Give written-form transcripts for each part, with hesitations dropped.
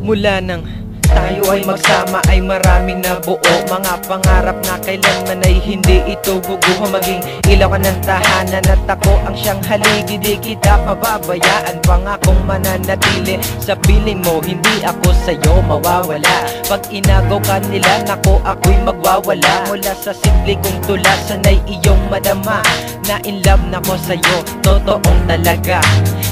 Mula nang tayo ay magsama ay maraming nabuo. Mga pangarap na kailanman ay hindi ito guguho. Maging ilaw ka ng tahanan at ako ang siyang haligi. Di kita pababayaan, pangakong mananatili sa piling mo. Hindi ako sa'yo mawawala. Pag inagaw ka nila, nako ako'y magwawala. Mula sa simple kong tula, sanay iyong madama na in love na ko sa'yo, totoong talaga.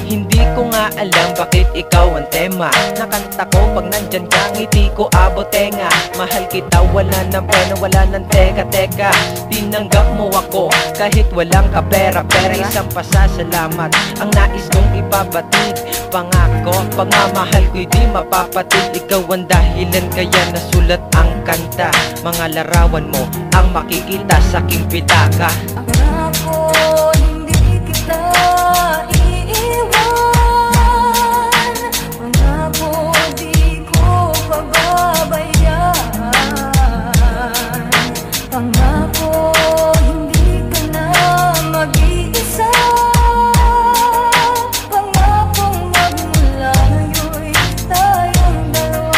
Hindi ko nga alam bakit ikaw ang tema. Nakanta ko pag nandyan ka, ngiti ko abot tenga. Mahal kita, wala ng pena, wala ng teka-teka. Tinanggap mo ako kahit walang kapera-pera. Isang pasasalamat ang nais kong ipabatid. Pangako, pagmamahal ko'y di mapapatid. Ikaw ang dahilan kaya nasulat ang kanta. Mga larawan mo ang makikita sa aking pitaka. Ako hindi kita iiwan. Pangako di ko pababayaan. Pangako hindi ka na mag-iisa. Pangakong magmulayo'y tayong dalawa.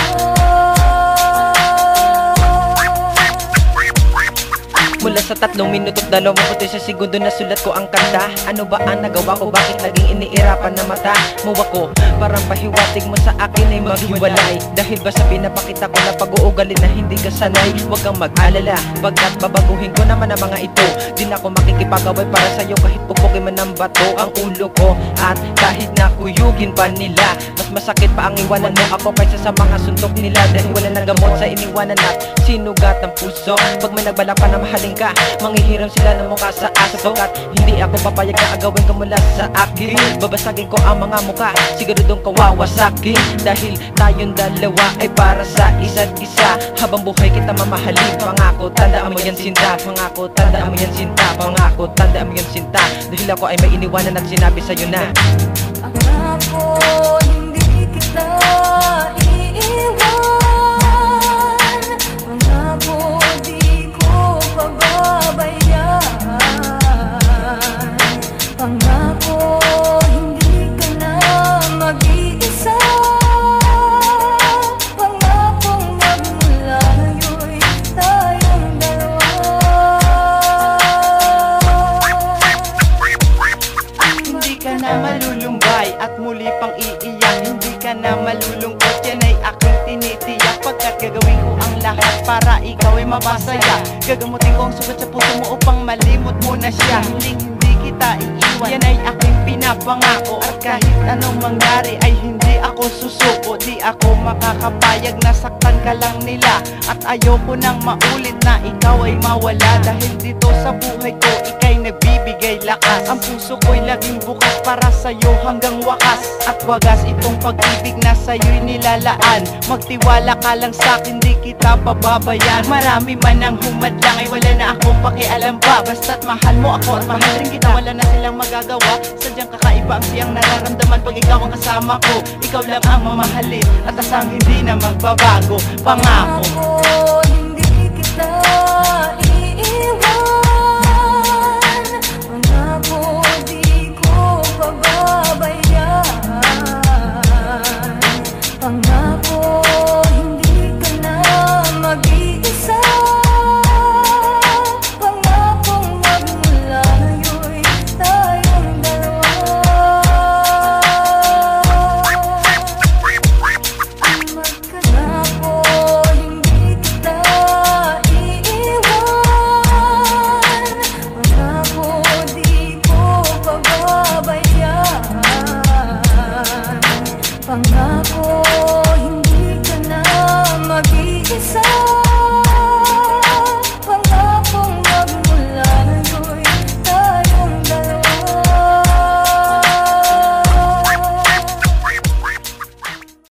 Mula sa 3 minuto at 20 segundo na sulat ko ang kanta. Ano ba ang nagawa ko? Bakit naging iniirapan na mata mo ako? Parang pahiwatig mo sa akin ay maghiwalay. Dahil ba sa pinapakita ko na pag-uugali na hindi ka sanay? Huwag kang mag-alala, pagkat babaguhin ko naman ang mga ito. Di na ako makikipagaway para sa'yo kahit pupugin man ng bato ang ulo ko. At kahit nakuyugin pa nila, mas masakit pa ang iwanan mo ako kaysa sa mga suntok nila. Dahil wala nang gamot sa iniwanan at sinugat ang puso. Pag may nagbalak pa na mahalin ka, manghihiram sila ng mukha sa aso. At hindi ako papayag na agawin ka mula sa akin. Babasagin ko ang mga mukha, siguradong kawawasakin. Dahil tayong dalawa ay para sa isa't isa. Habang buhay kita mamahalin. Pangako, tandaan mo yan sinta. Pangako, tandaan mo yan sinta. Pangako, tandaan mo yan sinta. Dahil ako ay may iniwanan at sinabi sa'yo na Pangako hindi kita iiwan. Pangako di ko pababayaan. Pangako hindi ka na mag-iisa. Pangakong magmulayo'y tayong dalawa. hindi ka na malulumbay at muli pang iiyak. Hindi ka na malulungkot, yan ay aking tinitiyak. Pagkat gagawin ko ang lahat para ikaw ay mapasaya. Gagamutin ko ang sugat sa puso mo upang malimot mo na siya. Hindi kita iiwan, yan ay aking pinapangako. At kahit anong mangyari ay hindi ako susuko. Di ako makakapayag na saktan ka lang nila. At ayoko nang maulit na ikaw ay mawala. Dahil dito sa buhay ko, ika'y nagbibigay lakas. Ang puso ko'y laging bukas para sa'yo hanggang wakas. At wagas itong pag-ibig na sa'yo'y nilalaan. Magtiwala ka lang sa'kin, di kita pababayaan. Marami man ang humadlang ay wala na akong pakialam pa. Basta't mahal mo ako at mahal rin kita, wala na silang magagawa. Sadyang kakaiba ang siyang nararamdaman pag ikaw ang kasama ko. Ikaw lang ang mamahalin at asang hindi na magbabago. Pangako.